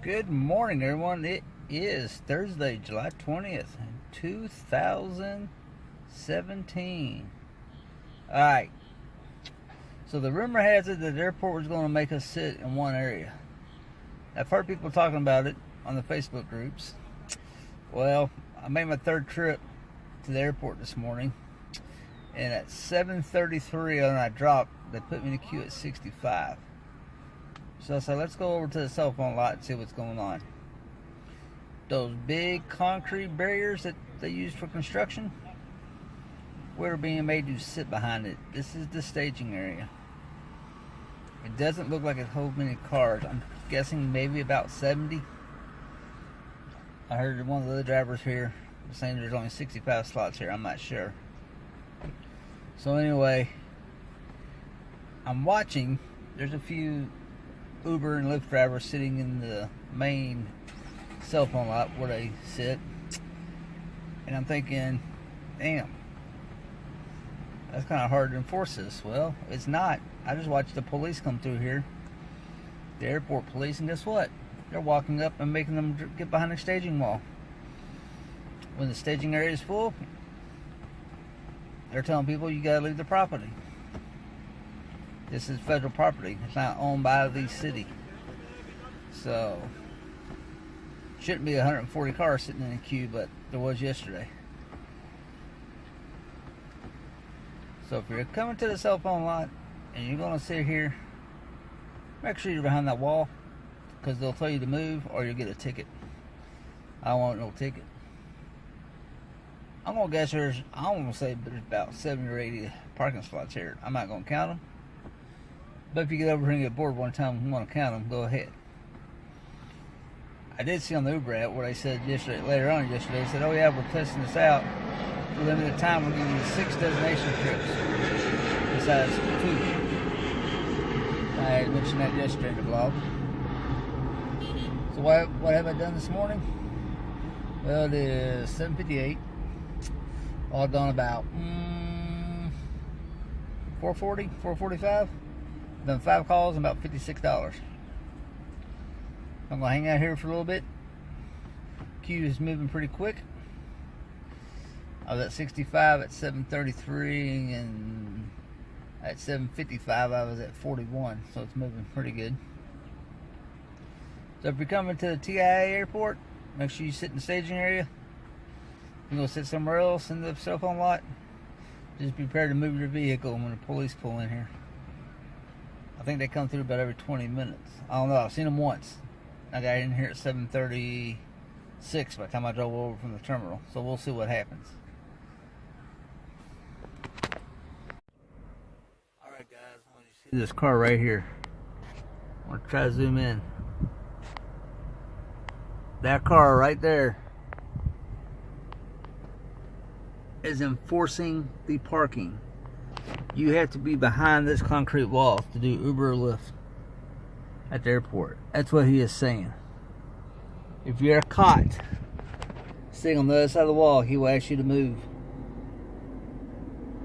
Good morning, everyone. It is Thursday, July 20th, 2017. Alright, so the rumor has it that the airport was going to make us sit in one area. I've heard people talking about it on the Facebook groups. Well, I made my third trip to the airport this morning, and at 7:33 when I dropped, they put me in the queue at 65. So I said, let's go over to the cell phone lot and see what's going on. Those big concrete barriers that they use for construction, we're being made to sit behind it. This is the staging area. It doesn't look like it holds many cars. I'm guessing maybe about 70. I heard one of the other drivers here saying there's only 65 slots here. I'm not sure. So anyway, I'm watching. There's a few Uber and Lyft drivers sitting in the main cell phone lot where they sit, and I'm thinking, damn, that's kind of hard to enforce this. Well, it's not. I just watched the police come through here, the airport police, and guess what? They're walking up and making them get behind the staging wall. When the staging area is full, they're telling people you gotta leave the property. This is federal property. It's not owned by the city. So, shouldn't be 140 cars sitting in a queue, but there was yesterday. So if you're coming to the cell phone lot and you're going to sit here, make sure you're behind that wall, because they'll tell you to move or you'll get a ticket. I don't want no ticket. I'm going to guess I'm going to say there's about 70 or 80 parking slots here. I'm not going to count them. But if you get over here and get bored one time and want to count them, go ahead. I did see on the Uber app where they said later on yesterday, they said, oh yeah, we're testing this out. For a limited time, we're giving you 6 destination trips besides 2. I had mentioned that yesterday in the vlog. So what have I done this morning? Well, it is 7:58. Logged on about 4:40, 4:45. Done 5 calls and about $56. I'm gonna hang out here for a little bit. Queue is moving pretty quick. I was at 65 at 7:33, and at 7:55 I was at 41, so it's moving pretty good. So if you're coming to the TIA airport, make sure you sit in the staging area. If you're gonna sit somewhere else in the cell phone lot, just be prepared to move your vehicle when the police pull in here. I think they come through about every 20 minutes. I don't know. I've seen them once. I got in here at 7:36 by the time I drove over from the terminal. So we'll see what happens. Alright guys, I want you to see this car right here. I want to try to zoom in. That car right there is enforcing the parking. You have to be behind this concrete wall to do Uber or Lyft at the airport. That's what he is saying. If you're caught sitting on the other side of the wall, he will ask you to move.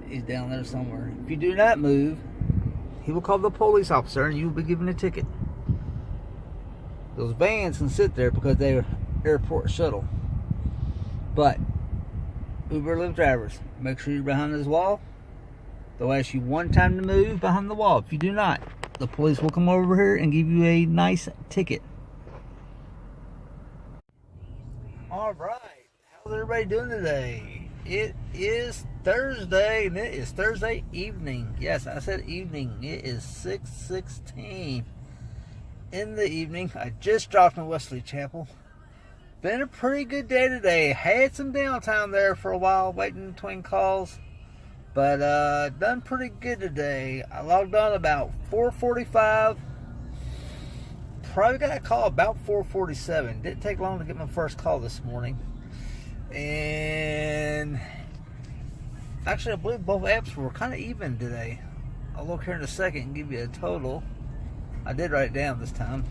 He's down there somewhere. If you do not move, he will call the police officer and you will be given a ticket. Those vans can sit there because they're airport shuttle. But Uber Lyft drivers, make sure you're behind this wall. They'll ask you one time to move behind the wall. If you do not, the police will come over here and give you a nice ticket. Alright, how's everybody doing today? It is Thursday, and it is Thursday evening. Yes, I said evening. It is 6:16 in the evening. I just dropped in Wesley Chapel. Been a pretty good day today. Had some downtime there for a while, waiting between calls. But done pretty good today. I logged on about 4:45. Probably got a call about 4:47. Didn't take long to get my first call this morning. And actually, I believe both apps were kind of even today. I'll look here in a second and give you a total. I did write it down this time.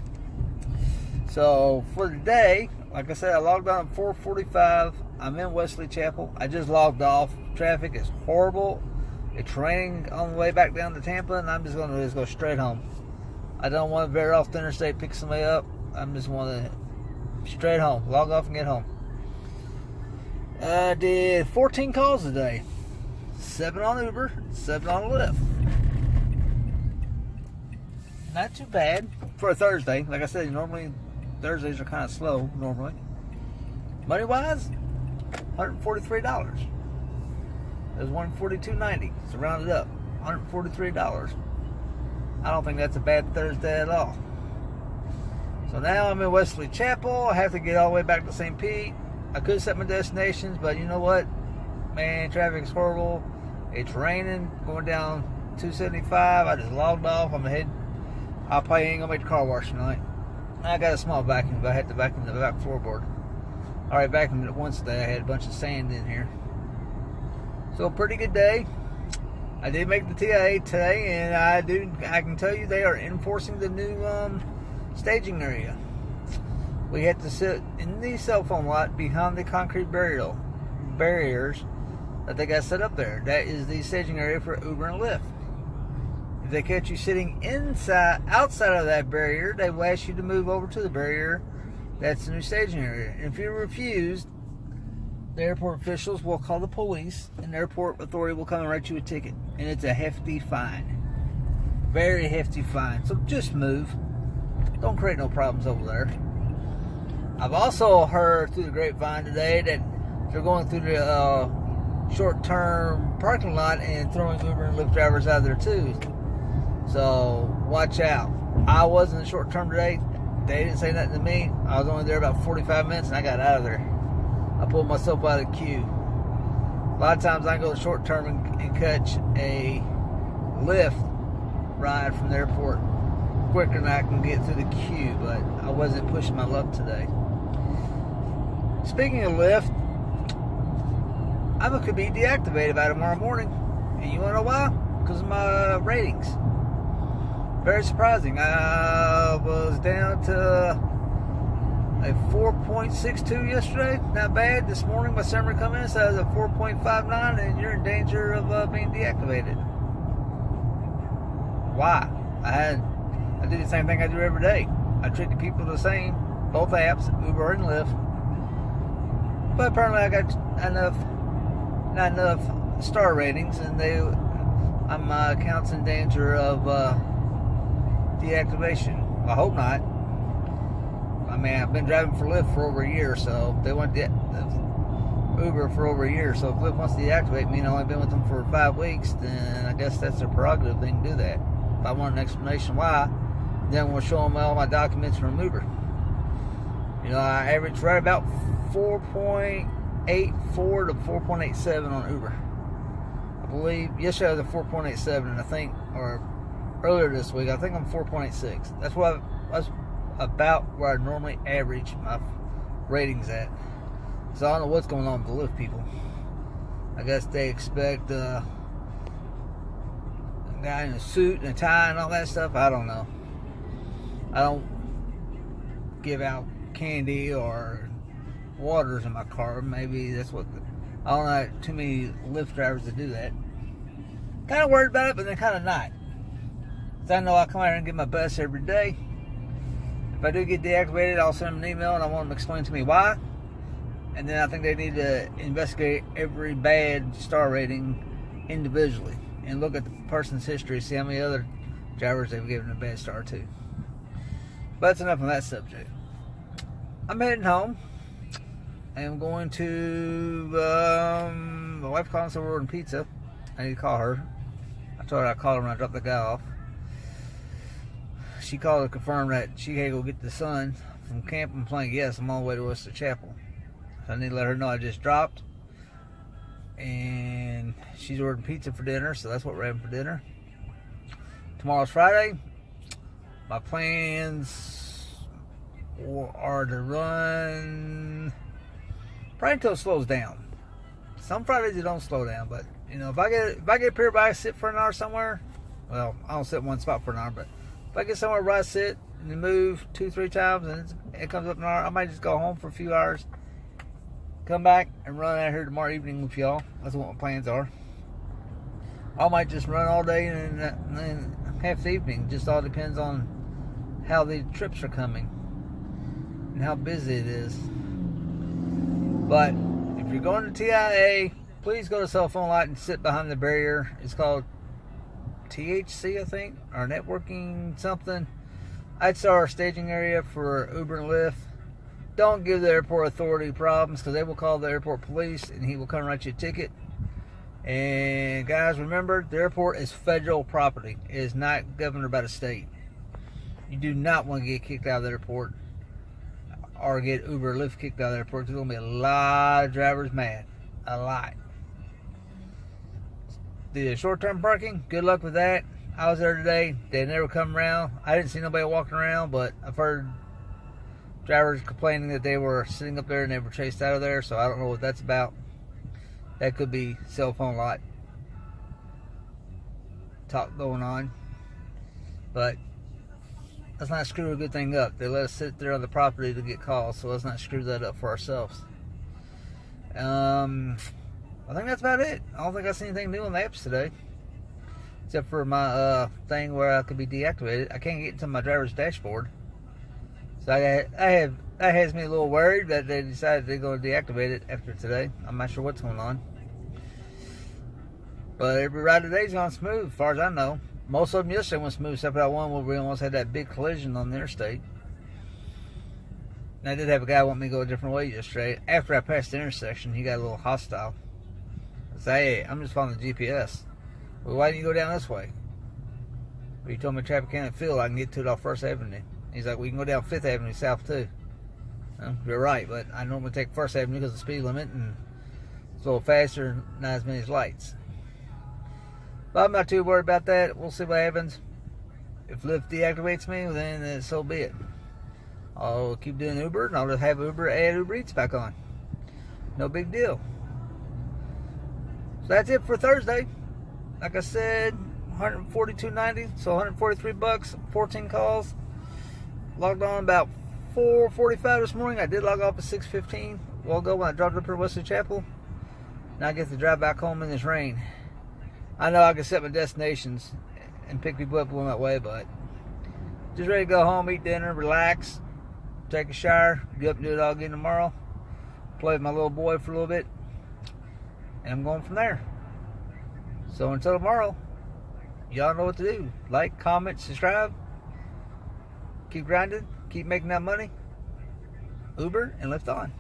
So for the day, like I said, I logged on at 4:45. I'm in Wesley Chapel. I just logged off. Traffic is horrible. It's raining on the way back down to Tampa, and I'm just going to go straight home. I don't want to veer off the interstate, pick somebody up. I'm just want to straight home, log off and get home. I did 14 calls today. 7 on Uber, 7 on Lyft. Not too bad for a Thursday. Like I said, normally Thursdays are kind of slow normally. Money wise, $143. It was $142.90. So rounded up, $143. I don't think that's a bad Thursday at all. So now I'm in Wesley Chapel. I have to get all the way back to St. Pete. I could set my destinations, but you know what? Man, traffic's horrible. It's raining, going down 275. I just logged off. I'm ahead. I probably ain't gonna make the car wash tonight. I got a small vacuum, but I had to vacuum the back floorboard. All right, vacuumed it once today. I had a bunch of sand in here. So a pretty good day. I did make the TIA today, and I can tell you they are enforcing the new staging area. We had to sit in the cell phone lot behind the concrete barriers that they got set up there. That is the staging area for Uber and Lyft. If they catch you sitting outside of that barrier, they will ask you to move over to the barrier. That's the new staging area. And if you refuse, the airport officials will call the police, and the airport authority will come and write you a ticket. And it's a hefty fine. Very hefty fine. So just move. Don't create no problems over there. I've also heard through the grapevine today that they're going through the short-term parking lot and throwing Uber and Lyft drivers out of there too. So watch out. I was in the short-term today. They didn't say nothing to me. I was only there about 45 minutes and I got out of there. I pulled myself out of the queue. A lot of times I can go to short-term and catch a Lyft ride from the airport quicker than I can get through the queue, but I wasn't pushing my luck today. Speaking of Lyft, I could be deactivated by tomorrow morning. And you want to know why? Because of my ratings. Very surprising. I was down to a 4.62 yesterday. Not bad. This morning my summary come in says a 4.59 and you're in danger of being deactivated. Why? I do the same thing I do every day. I treat the people the same, both apps, Uber and Lyft. But apparently I got not enough star ratings, and my account's in danger of deactivation. I hope not. I mean, I've been driving for Lyft for over a year, so they want Uber for over a year. So if Lyft wants to deactivate me and I've only been with them for 5 weeks, then I guess that's their prerogative. They can do that. If I want an explanation why, then we'll show them all my documents from Uber. You know, I average right about 4.84 to 4.87 on Uber. I believe yesterday I was at 4.87, and I think, or earlier this week, I think I'm 4.86. That's about where I normally average my ratings at. So I don't know what's going on with the Lyft people. I guess they expect a guy in a suit and a tie and all that stuff. I don't know. I don't give out candy or waters in my car. Maybe that's what I don't know too many Lyft drivers that do that. Kind of worried about it, but then kind of not. Because I know I come out here and give my best every day. If I do get deactivated, I'll send them an email and I want them to explain to me why. And then I think they need to investigate every bad star rating individually and look at the person's history, see how many other drivers they've given a bad star to. But that's enough on that subject. I'm heading home. I'm going to, my wife called and said we're ordering pizza. I need to call her. I told her I'd call her when I dropped the guy off. She called to confirm that she had to go get the son from camp. I'm playing, yes, I'm on the way to Wesley Chapel. So I need to let her know I just dropped. And she's ordering pizza for dinner, so that's what we're having for dinner. Tomorrow's Friday. My plans are to run probably until it slows down. Some Fridays it don't slow down, but you know, if I get up here, if I sit for an hour somewhere, well, I don't sit in one spot for an hour, but if I get somewhere where I sit and then move 2-3 times and it comes up an hour, I might just go home for a few hours, come back and run out here tomorrow evening with y'all. That's what my plans are. I might just run all day and then half the evening. Just all depends on how the trips are coming. and how busy it is. But if you're going to TIA, please go to cell phone lot and sit behind the barrier. It's called THC, I think, or networking something. I'd say our staging area for Uber and Lyft. Don't give the airport authority problems, because they will call the airport police and he will come write you a ticket. And guys, remember, the airport is federal property. It is not governed by the state. You do not want to get kicked out of the airport or get Uber or Lyft kicked out of the airport. There's going to be a lot of drivers mad. A lot. The short-term parking, good luck with that. I was there today. They never come around. I didn't see nobody walking around, but I've heard drivers complaining that they were sitting up there and they were chased out of there, so I don't know what that's about. That could be cell phone lot talk going on. But let's not screw a good thing up. They let us sit there on the property to get calls, so let's not screw that up for ourselves. I think that's about it. I don't think I see anything new on the apps today, except for my thing where I could be deactivated. I can't get into my driver's dashboard, so that has me a little worried that they decided they're going to deactivate it after today. I'm not sure what's going on, but every ride today's gone smooth, as far as I know. Most of them yesterday went smooth, except for that one where we almost had that big collision on the interstate. And I did have a guy want me to go a different way yesterday. After I passed the intersection, he got a little hostile. I said, "Hey, I'm just following the GPS." "Well, why didn't you go down this way?" "Well, you told me traffic can't fill. I can get to it off 1st Avenue. He's like, "We can go down 5th Avenue south too." Well, you're right, but I normally take 1st Avenue because of the speed limit, and it's a little faster and not as many lights. But I'm not too worried about that. We'll see what happens. If Lyft deactivates me, then so be it. I'll keep doing Uber, and I'll just have Uber add Uber Eats back on. No big deal. So that's it for Thursday. Like I said, $142.90, so $143, 14 calls. Logged on about 4:45 this morning. I did log off at 6:15 a while ago when I dropped up here Wesley Chapel. Now I get to drive back home in this rain. I know I can set my destinations and pick people up along that way, but just ready to go home, eat dinner, relax, take a shower, get up and do it all again tomorrow. Play with my little boy for a little bit, and I'm going from there. So until tomorrow, y'all know what to do. Like, comment, subscribe. Keep grinding, keep making that money. Uber and Lyft on.